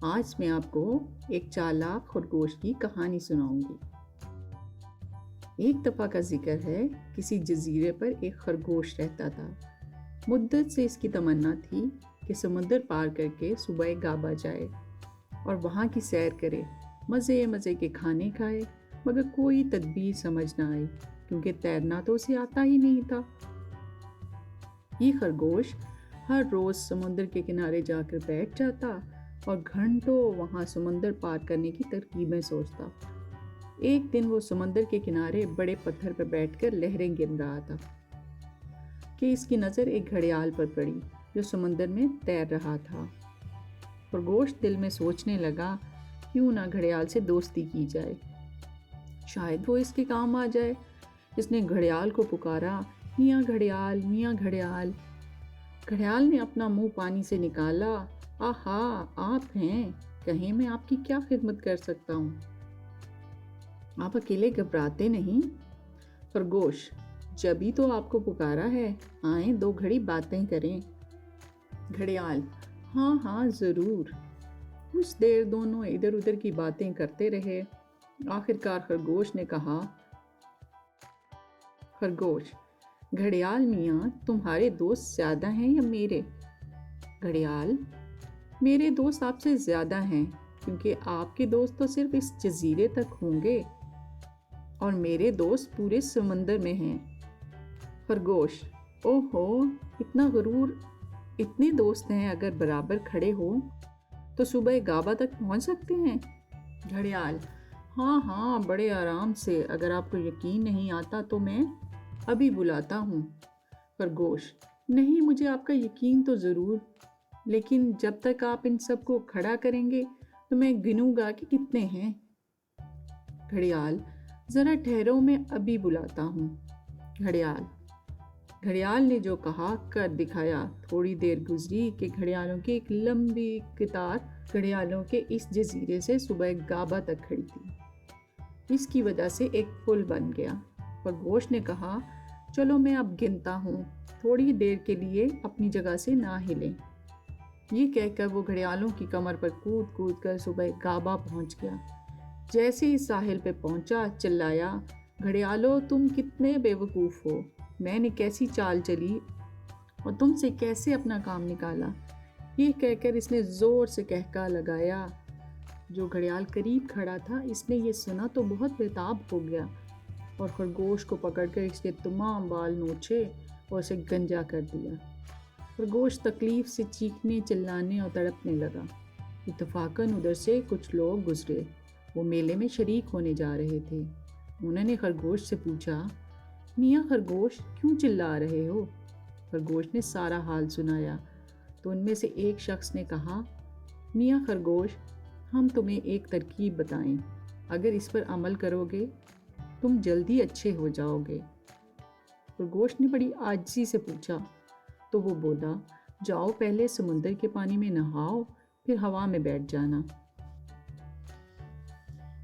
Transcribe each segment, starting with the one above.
آج میں آپ کو ایک چالاک خرگوش کی کہانی سناؤں گی۔ ایک دفعہ کا ذکر ہے، کسی جزیرے پر ایک خرگوش رہتا تھا۔ مدت سے اس کی تمنا تھی کہ سمندر پار کر کے صبح غابہ جائے اور وہاں کی سیر کرے، مزے مزے کے کھانے کھائے، مگر کوئی تدبیر سمجھ نہ آئی کیونکہ تیرنا تو اسے آتا ہی نہیں تھا۔ یہ خرگوش ہر روز سمندر کے کنارے جا کر بیٹھ جاتا اور گھنٹوں وہاں سمندر پار کرنے کی ترکیبیں سوچتا۔ ایک دن وہ سمندر کے کنارے بڑے پتھر پر بیٹھ کر لہریں گن رہا تھا کہ اس کی نظر ایک گھڑیال پر پڑی جو سمندر میں تیر رہا تھا۔ خرگوش دل میں سوچنے لگا، کیوں نہ گھڑیال سے دوستی کی جائے، شاید وہ اس کے کام آ جائے۔ اس نے گھڑیال کو پکارا، میاں گھڑیال، میاں گھڑیال۔ گھڑیال نے اپنا منہ پانی سے نکالا، آہا آپ ہیں، کہیں میں آپ کی کیا خدمت کر سکتا ہوں؟ آپ اکیلے گھبراتے نہیں؟ خرگوش، جبھی تو آپ کو پکارا ہے، آئیں دو گھڑی باتیں کریں۔ گھڑیال، ہاں ہاں ضرور۔ کچھ دیر دونوں ادھر ادھر کی باتیں کرتے رہے۔ آخرکار خرگوش نے کہا، خرگوش، گھڑیال میاں، تمہارے دوست زیادہ ہیں یا میرے؟ گھڑیال، میرے دوست آپ سے زیادہ ہیں کیونکہ آپ کے دوست تو صرف اس جزیرے تک ہوں گے اور میرے دوست پورے سمندر میں ہیں۔ خرگوش، اوہو، اتنا غرور! اتنے دوست ہیں، اگر برابر کھڑے ہو تو صبح غابہ تک پہنچ سکتے ہیں۔ گھڑیال، ہاں ہاں بڑے آرام سے، اگر آپ کو یقین نہیں آتا تو میں ابھی بلاتا ہوں۔ خرگوش، نہیں، مجھے آپ کا یقین تو ضرور، لیکن جب تک آپ ان سب کو کھڑا کریں گے تو میں گنوں گا کہ کتنے ہیں۔ گھڑیال، ذرا ٹھہرو، میں ابھی بلاتا ہوں۔ گھڑیال نے جو کہا کر دکھایا۔ تھوڑی دیر گزری کہ گھڑیالوں کی ایک لمبی قطار گھڑیالوں کے اس جزیرے سے صبح غابہ تک کھڑی تھی۔ اس کی وجہ سے ایک پل بن گیا۔ خرگوش نے کہا، چلو میں اب گنتا ہوں، تھوڑی دیر کے لیے اپنی جگہ سے نہ ہلیں۔ یہ کہہ کر وہ گھڑیالوں کی کمر پر کود کود کر صبح غابہ پہنچ گیا۔ جیسے ہی ساحل پہ پہنچا چلایا، گھڑیالو تم کتنے بے وقوف ہو، میں نے کیسی چال چلی اور تم سے کیسے اپنا کام نکالا۔ یہ کہہ کر اس نے زور سے قہقہا لگایا۔ جو گھڑیال قریب کھڑا تھا، اس نے یہ سنا تو بہت بےتاب ہو گیا اور خرگوش کو پکڑ کر اس کے تمام بال نوچے اور اسے گنجا کر دیا۔ خرگوش تکلیف سے چیخنے، چلانے اور تڑپنے لگا۔ اتفاقاً ادھر سے کچھ لوگ گزرے، وہ میلے میں شریک ہونے جا رہے تھے۔ انہوں نے خرگوش سے پوچھا، میاں خرگوش، کیوں چلا رہے ہو؟ خرگوش نے سارا حال سنایا تو ان میں سے ایک شخص نے کہا، میاں خرگوش، ہم تمہیں ایک ترکیب بتائیں، اگر اس پر عمل کرو گے تم جلدی اچھے ہو جاؤ گے۔ خرگوش نے بڑی عاجزی سے پوچھا تو وہ بولا، جاؤ پہلے سمندر کے پانی میں نہاؤ، پھر ہوا میں بیٹھ جانا۔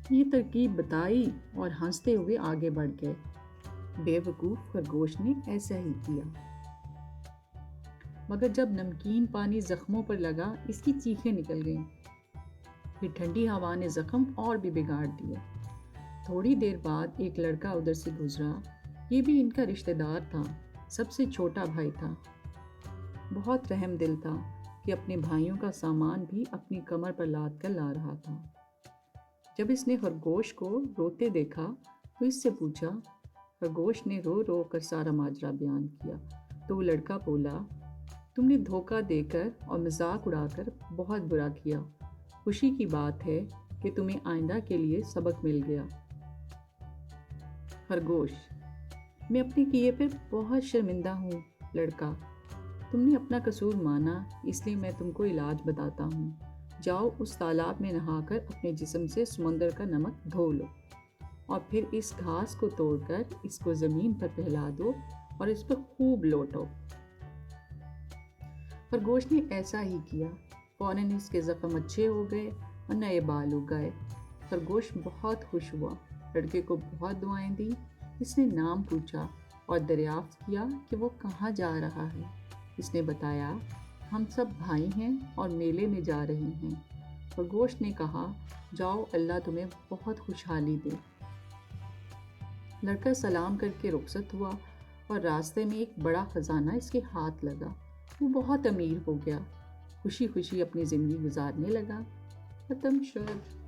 یہ ترکیب بتائی اور ہنستے ہوئے آگے بڑھ گئے۔ بے وقوف خرگوش نے ایسا ہی کیا، مگر جب نمکین پانی زخموں پر لگا اس کی چیخیں نکل گئیں۔ پھر ٹھنڈی ہوا نے زخم اور بھی بگاڑ دیا۔ تھوڑی دیر بعد ایک لڑکا ادھر سے گزرا، یہ بھی ان کا رشتہ دار تھا، سب سے چھوٹا بھائی تھا۔ بہت رحم دل تھا کہ اپنے بھائیوں کا سامان بھی اپنی کمر پر لاد کر لا رہا تھا۔ جب اس نے خرگوش کو روتے دیکھا تو اس سے پوچھا۔ خرگوش نے رو رو کر سارا ماجرا بیان کیا تو وہ لڑکا بولا، تم نے دھوکہ دے کر اور مذاق اڑا کر بہت برا کیا، خوشی کی بات ہے کہ تمہیں آئندہ کے لیے سبق مل گیا۔ خرگوش، میں اپنے کیے پر بہت شرمندہ ہوں لڑکا، تم نے اپنا قصور مانا، اس لیے میں تم کو علاج بتاتا ہوں۔ جاؤ اس تالاب میں نہا کر اپنے جسم سے سمندر کا نمک دھو لو اور پھر اس گھاس کو توڑ کر اس کو زمین پر پھیلا دو اور اس پر خوب لوٹو۔ خرگوش نے ایسا ہی کیا، فوراً اس کے زخم اچھے ہو گئے اور نئے بال اگ گئے۔ خرگوش بہت خوش ہوا، لڑکے کو بہت دعائیں دی، اس نے نام پوچھا اور دریافت کیا کہ وہ کہاں جا رہا ہے۔ اس نے بتایا، ہم سب بھائی ہیں اور میلے میں جا رہے ہیں۔ خرگوش نے کہا جاؤ اللہ تمہیں بہت خوشحالی دے۔ لڑکا سلام کر کے رخصت ہوا اور راستے میں ایک بڑا خزانہ اس کے ہاتھ لگا۔ وہ بہت امیر ہو گیا، خوشی خوشی اپنی زندگی گزارنے لگا۔ ختم شد۔